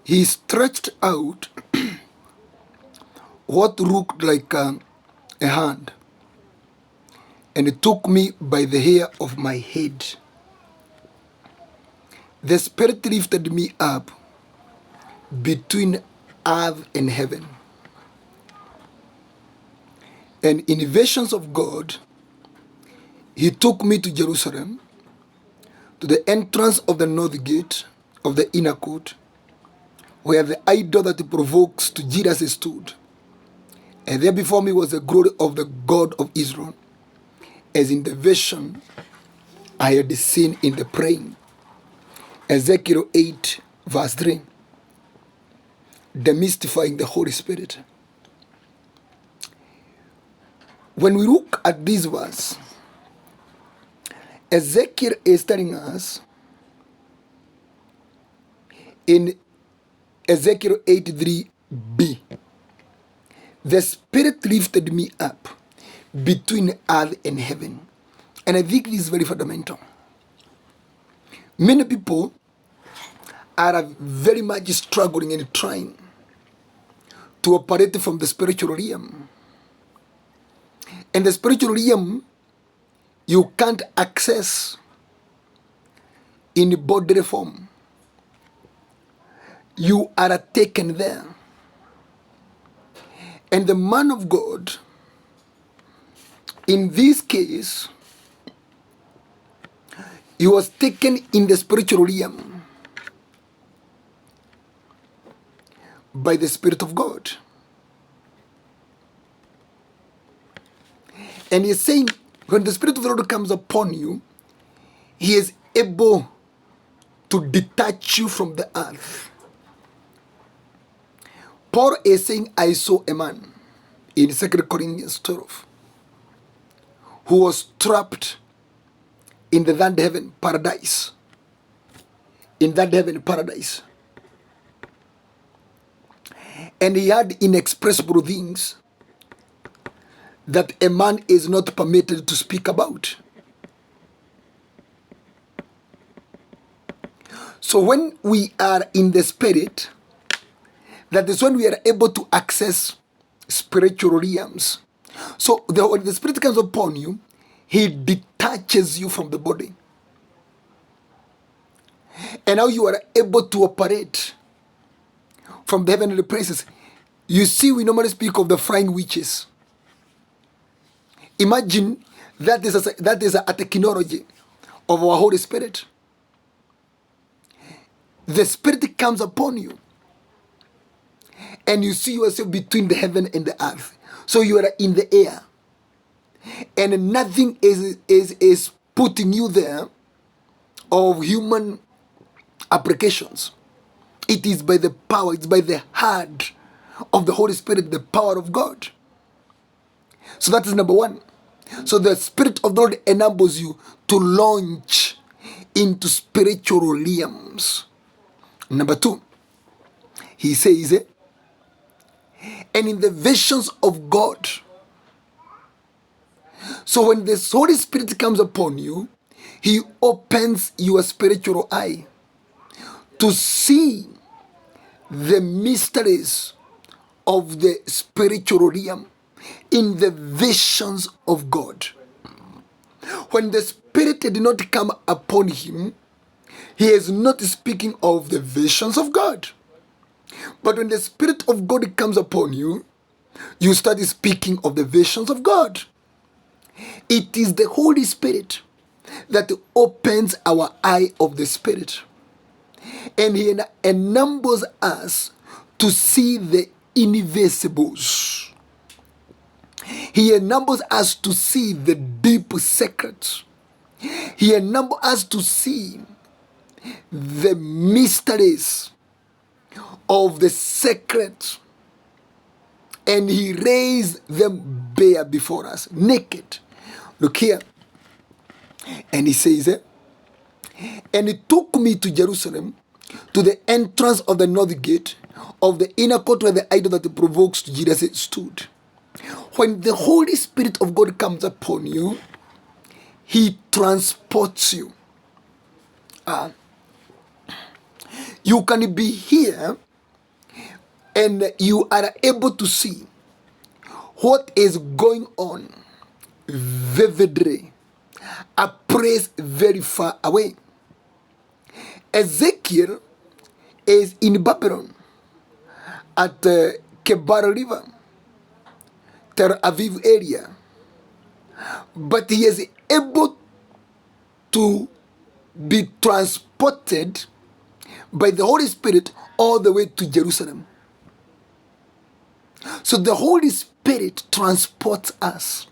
He stretched out what looked like a hand, and he took me by the hair of my head. The Spirit lifted me up between earth and heaven. And in visions of God, he took me to Jerusalem, to the entrance of the north gate of the inner court, where the idol that provokes to Jesus stood. And there before me was the glory of the God of Israel, as in the vision I had seen in the praying. Ezekiel 8, verse 3. Demystifying the Holy Spirit. When we look at this verse, Ezekiel is telling us in Ezekiel 83b, the Spirit lifted me up between earth and heaven. And I think this is very fundamental. Many people are very much struggling and trying to operate from the spiritual realm. And the spiritual realm, you can't access in bodily form. You are taken there. And the man of God, in this case, he was taken in the spiritual realm by the Spirit of God. And he's saying, when the Spirit of the Lord comes upon you, he is able to detach you from the earth. Paul is saying, I saw a man in 2 Corinthians 12 who was trapped in the third heaven paradise. In that heaven paradise. And he had inexpressible things that a man is not permitted to speak about. So when we are in the Spirit, that is when we are able to access spiritual realms. So when the Spirit comes upon you, he detaches you from the body. And now you are able to operate from the heavenly places. You see, we normally speak of the flying witches. Imagine that is a technology of our Holy Spirit. The Spirit comes upon you, and you see yourself between the heaven and the earth. So you are in the air, and nothing is putting you there of human applications. It is by the power, it's by the hand of the Holy Spirit, the power of God. So that is number one. So the Spirit of the Lord enables you to launch into spiritual realms. Number two, he says, and in the visions of God. So when the Holy Spirit comes upon you, he opens your spiritual eye to see the mysteries of the spiritual realm in the visions of God. When the Spirit did not come upon him, he is not speaking of the visions of God. But when the Spirit of God comes upon you, you start speaking of the visions of God. It is the Holy Spirit that opens our eye of the Spirit. And he enables us to see the invisibles. He enables us to see the deep secrets. He enables us to see the mysteries of the secrets. And he raised them bare before us, naked. Look here. And he says, and he took me to Jerusalem, to the entrance of the north gate of the inner court where the idol that provokes Jesus stood. When the Holy Spirit of God comes upon you, he transports you. You can be here and you are able to see what is going on vividly, a place very far away. Ezekiel is in Babylon at the Kebar River, Tel Aviv area, but he is able to be transported by the Holy Spirit all the way to Jerusalem. So the Holy Spirit transports us.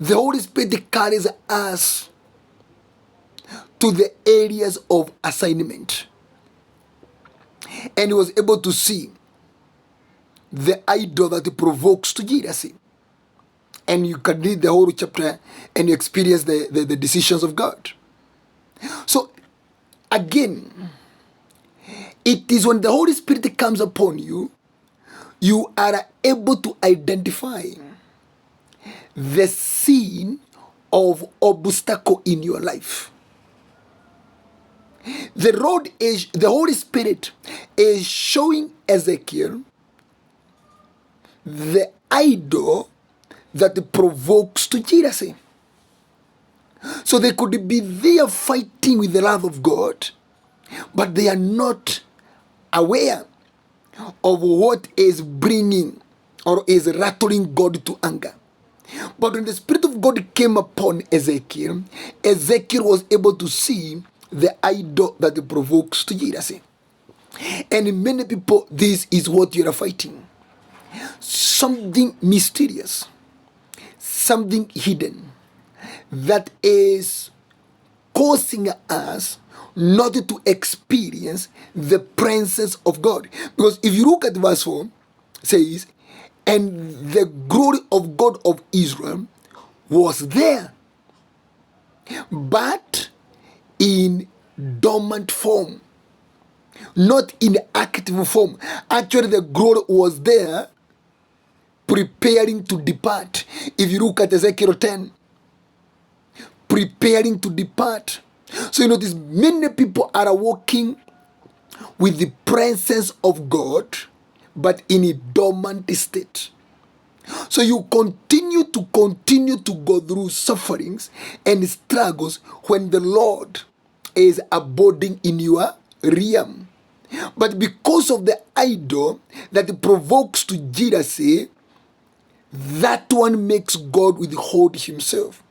The Holy Spirit carries us to the areas of assignment. And he was able to see the idol that provokes to jealousy. And you can read the whole chapter and you experience the decisions of God. So again, it is when the Holy Spirit comes upon you, you are able to identify the scene of obstacle in your life. The Holy Spirit is showing Ezekiel the idol that provokes to jealousy. So they could be there fighting with the love of God, but they are not aware of what is bringing or is rattling God to anger. But when the Spirit of God came upon Ezekiel, Ezekiel was able to see the idol that provokes to jealousy. And in many people, this is what you are fighting. Something mysterious, something hidden that is causing us not to experience the presence of God. Because if you look at verse 4, it says, and the glory of God of Israel was there, but in dormant form, not in active form. Actually, the glory was there preparing to depart. If you look at Ezekiel 10, preparing to depart. So you notice many people are walking with the presence of God, but in a dormant state. So you continue to go through sufferings and struggles when the Lord is abiding in your realm. But because of the idol that provokes to jealousy, that one makes God withhold himself,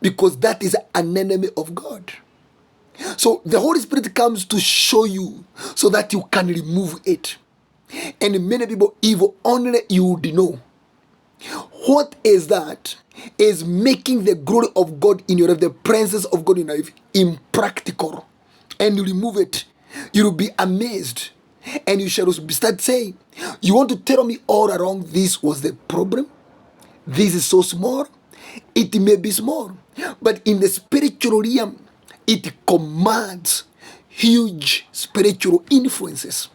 because that is an enemy of God. So the Holy Spirit comes to show you so that you can remove it. And many people, if only you would know what is that is making the glory of God in your life, the presence of God in your life, impractical, and you remove it, you will be amazed. And you shall start saying, you want to tell me all along this was the problem? This is so small. It may be small, but in the spiritual realm, it commands huge spiritual influences,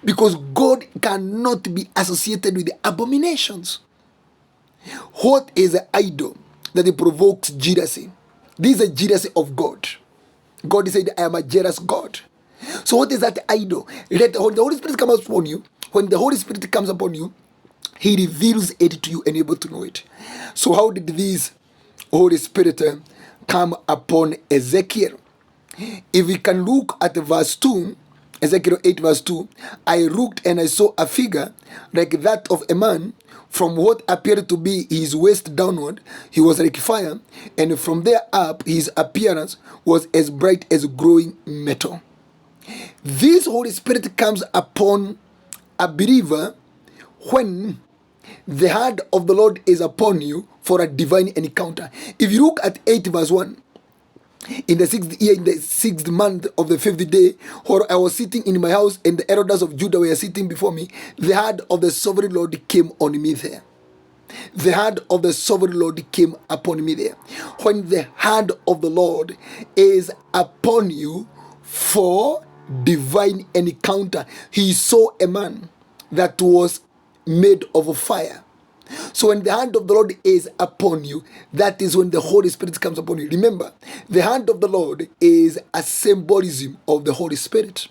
because God cannot be associated with the abominations. What is an idol that it provokes jealousy? This is a jealousy of God. God said, I am a jealous God. So what is that idol? Let the Holy Spirit come upon you. When the Holy Spirit comes upon you, he reveals it to you and you're able to know it. So how did this Holy Spirit come upon Ezekiel? If we can look at verse 2, Ezekiel 8 verse 2, I looked and I saw a figure like that of a man. From what appeared to be his waist downward, he was like fire, and from there up, his appearance was as bright as glowing metal. This Holy Spirit comes upon a believer when the hand of the Lord is upon you for a divine encounter. If you look at 8 verse 1, in the 6th year, in the 6th month of the 5th day, where I was sitting in my house and the elders of Judah were sitting before me, the hand of the sovereign Lord came on me there. The hand of the sovereign Lord came upon me there. When the hand of the Lord is upon you for divine encounter, he saw a man that was made of fire. So when the hand of the Lord is upon you, that is when the Holy Spirit comes upon you. Remember, the hand of the Lord is a symbolism of the Holy Spirit.